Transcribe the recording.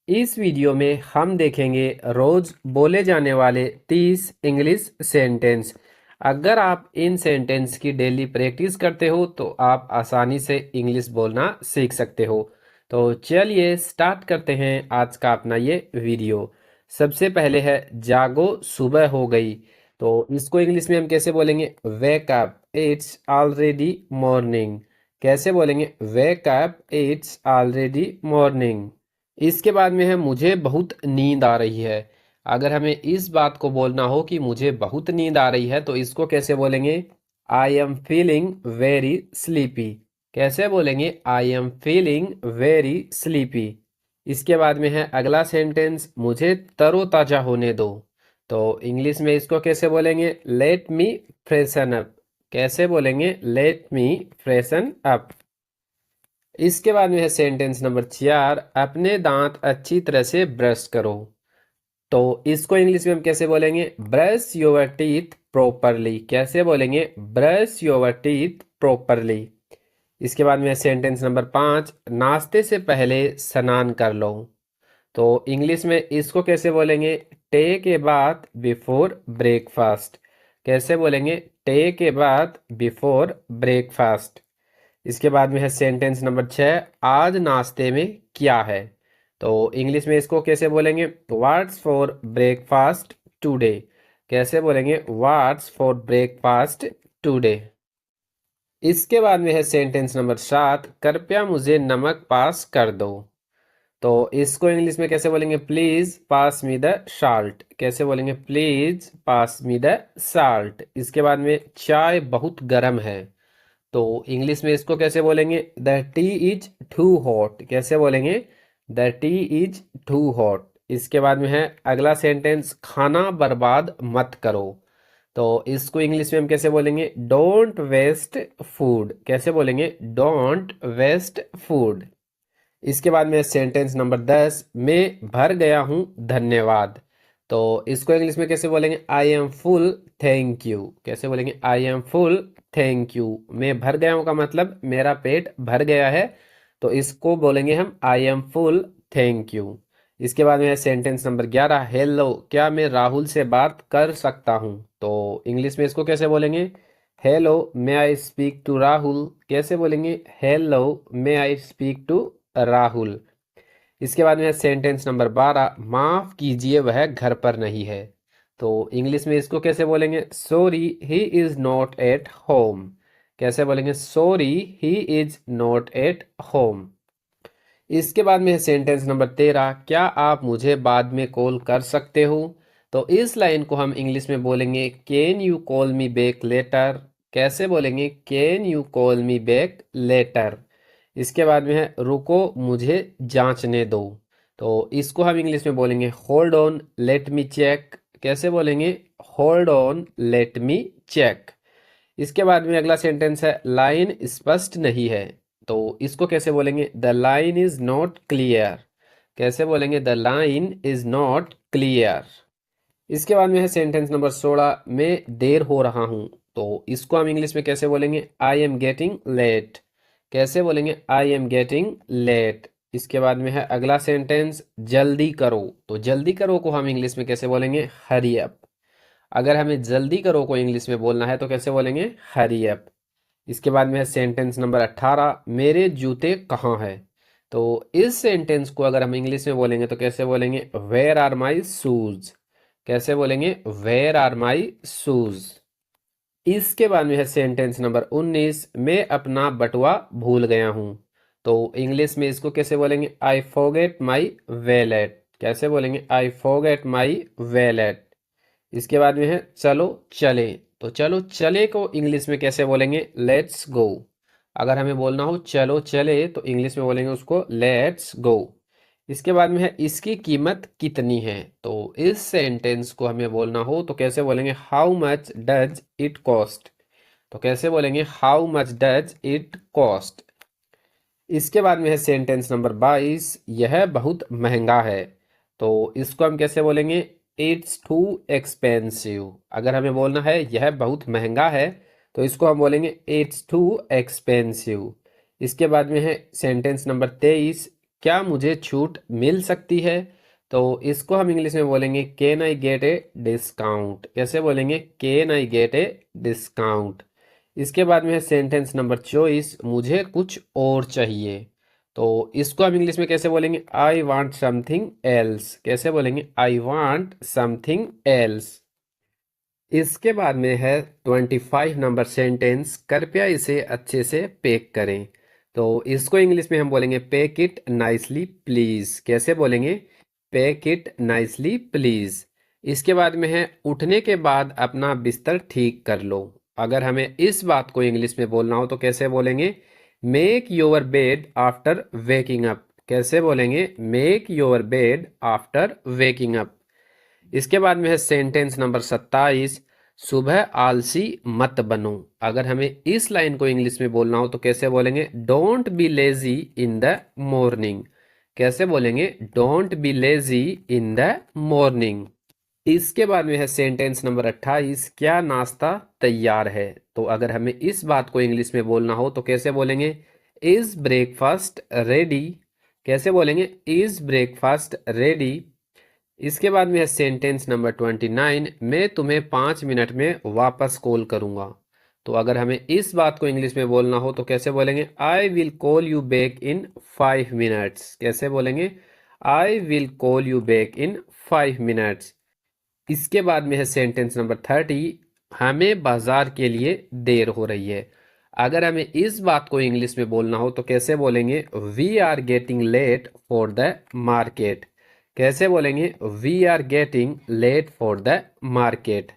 इस वीडियो में हम देखेंगे रोज बोले जाने वाले 30 इंग्लिश सेंटेंस। अगर आप इन सेंटेंस की डेली प्रैक्टिस करते हो तो आप आसानी से इंग्लिश बोलना सीख सकते हो। तो चलिए स्टार्ट करते हैं आज का अपना ये वीडियो। सबसे पहले है जागो सुबह हो गई। तो इसको इंग्लिश में हम कैसे बोलेंगे? Wake up, it's already morning. कैसे बोलेंगे? Wake up, it's already morning. इसके बाद में है मुझे बहुत नींद आ रही है। अगर हमें इस बात को बोलना हो कि मुझे बहुत नींद आ रही है तो इसको कैसे बोलेंगे? I am feeling very sleepy. कैसे बोलेंगे? I am feeling very sleepy. इसके बाद में है अगला सेंटेंस, मुझे तरोताजा होने दो। तो इंग्लिश में इसको कैसे बोलेंगे? Let me freshen up. कैसे बोलेंगे? Let me freshen up. इसके बाद में है सेंटेंस नंबर 4, अपने दांत अच्छी तरह से ब्रश करो। तो इसको इंग्लिश में हम कैसे बोलेंगे? Brush your teeth properly. कैसे बोलेंगे? Brush your teeth properly. इसके बाद में है सेंटेंस नंबर 5, नाश्ते से पहले स्नान कर लो। तो इंग्लिश में इसको कैसे बोलेंगे? Take a bath before breakfast. कैसे बोलेंगे? Take a bath before breakfast. इसके बाद में है सेंटेंस नंबर 6, आज नाश्ते में क्या है। तो इंग्लिश में इसको कैसे बोलेंगे? What's for breakfast today. कैसे बोलेंगे? What's for breakfast today. इसके बाद में है सेंटेंस नंबर 7, कृपया मुझे नमक पास कर दो। तो इसको इंग्लिश में कैसे बोलेंगे? Please pass me the salt. कैसे बोलेंगे? Please pass me the salt. इसके बाद में चाय बहुत गर्म है। तो इंग्लिश में इसको कैसे बोलेंगे? The tea is too hot. कैसे बोलेंगे? The tea is too hot. इसके बाद में है अगला सेंटेंस, खाना बर्बाद मत करो। तो इसको इंग्लिश में हम कैसे बोलेंगे? Don't waste food. कैसे बोलेंगे? Don't waste food. इसके बाद में सेंटेंस नंबर 10, मैं भर गया हूँ धन्यवाद। तो इसको इंग्लिश में कैसे बोलेंगे? I M full thank you. कैसे बोलेंगे? I M full thank you. मैं भर गया हूँ का मतलब मेरा पेट भर गया है। तो इसको बोलेंगे हम I am full thank you. इसके बाद में है सेंटेंस नंबर 11, हेलो क्या मैं राहुल से बात कर सकता हूँ। तो इंग्लिश में इसको कैसे बोलेंगे? Hello may I speak to Rahul. कैसे बोलेंगे? Hello may I speak to Rahul. इसके बाद में सेंटेंस नंबर 12, माफ कीजिए वह घर पर नहीं है। तो इंग्लिश में इसको कैसे बोलेंगे? Sorry he is not at home. कैसे बोलेंगे? Sorry he is not at home. इसके बाद में है सेंटेंस नंबर 13, क्या आप मुझे बाद में कॉल कर सकते हो। तो इस लाइन को हम इंग्लिश में बोलेंगे can you call me back later. कैसे बोलेंगे? Can you call me back later. इसके बाद में है रुको मुझे जांचने दो। तो इसको हम इंग्लिश में बोलेंगे hold on let me check. कैसे बोलेंगे? Hold on let me check. इसके बाद में अगला सेंटेंस है लाइन स्पष्ट नहीं है। तो इसको कैसे बोलेंगे? The line is not clear. कैसे बोलेंगे? The line is not clear. इसके बाद में है सेंटेंस नंबर 16, मैं देर हो रहा हूँ। तो इसको हम इंग्लिश में कैसे बोलेंगे? I am getting late. कैसे बोलेंगे? I am getting late. इसके बाद में है अगला सेंटेंस, जल्दी करो। तो जल्दी करो को हम इंग्लिश में कैसे बोलेंगे? Hurry up. अगर हमें जल्दी करो को इंग्लिश में बोलना है तो कैसे बोलेंगे? Hurry up. इसके बाद में है सेंटेंस नंबर 18, मेरे जूते कहाँ है। तो इस सेंटेंस को अगर हम इंग्लिश में बोलेंगे तो कैसे बोलेंगे? Where are my shoes. कैसे बोलेंगे? Where are my shoes. इसके बाद में है सेंटेंस नंबर 19, मैं अपना बटुआ भूल गया हूँ। तो इंग्लिश में इसको कैसे बोलेंगे? I forget my wallet. कैसे बोलेंगे? I forget my wallet. इसके बाद में है चलो चले। तो चलो चले को इंग्लिश में कैसे बोलेंगे? Let's go. अगर हमें बोलना हो चलो चले तो इंग्लिश में बोलेंगे उसको लेट्स गो। इसके बाद में है इसकी कीमत कितनी है। तो इस सेंटेंस को हमें बोलना हो तो कैसे बोलेंगे? How much does it cost. तो कैसे बोलेंगे? How much does it cost. इसके बाद में है सेंटेंस नंबर 22, यह बहुत महंगा है। तो इसको हम कैसे बोलेंगे? It's too expensive. अगर हमें बोलना है यह बहुत महंगा है तो इसको हम बोलेंगे इट्स टू एक्सपेंसिव। इसके बाद में है सेंटेंस नंबर 23, क्या मुझे छूट मिल सकती है? तो इसको हम इंग्लिश में बोलेंगे can I get a discount. कैसे बोलेंगे? Can I get a discount. इसके बाद में है सेंटेंस नंबर 24, मुझे कुछ और चाहिए। तो इसको हम इंग्लिश में कैसे बोलेंगे? I want something else. कैसे बोलेंगे? I want something else. इसके बाद में है 25 नंबर सेंटेंस, कृपया इसे अच्छे से पैक करें। तो इसको इंग्लिश में हम बोलेंगे पैक इट नाइसली प्लीज। कैसे बोलेंगे? Pack it nicely please. इसके बाद में है उठने के बाद अपना बिस्तर ठीक कर लो। अगर हमें इस बात को इंग्लिश में बोलना हो तो कैसे बोलेंगे? Make your bed after waking up. कैसे बोलेंगे? Make your bed after waking up. इसके बाद में है सेंटेंस नंबर 27, सुबह आलसी मत बनो। अगर हमें इस लाइन को इंग्लिश में बोलना हो तो कैसे बोलेंगे? Don't be lazy in the morning. कैसे बोलेंगे? Don't be lazy in the morning. इसके बाद में है सेंटेंस नंबर 28, क्या नाश्ता तैयार है? तो अगर हमें इस बात को इंग्लिश में बोलना हो तो कैसे बोलेंगे? Is breakfast ready. कैसे बोलेंगे? Is breakfast ready. इसके बाद में है सेंटेंस नंबर 29, मैं तुम्हें 5 मिनट में वापस कॉल करूंगा। तो अगर हमें इस बात को इंग्लिश में बोलना हो तो कैसे बोलेंगे? I will call you back in 5 minutes. कैसे बोलेंगे? I will call you back in 5 minutes. इसके बाद में है सेंटेंस नंबर 30, हमें बाजार के लिए देर हो रही है। अगर हमें इस बात को इंग्लिश में बोलना हो तो कैसे बोलेंगे? We are getting late for the market. कैसे बोलेंगे? We are getting late for the market.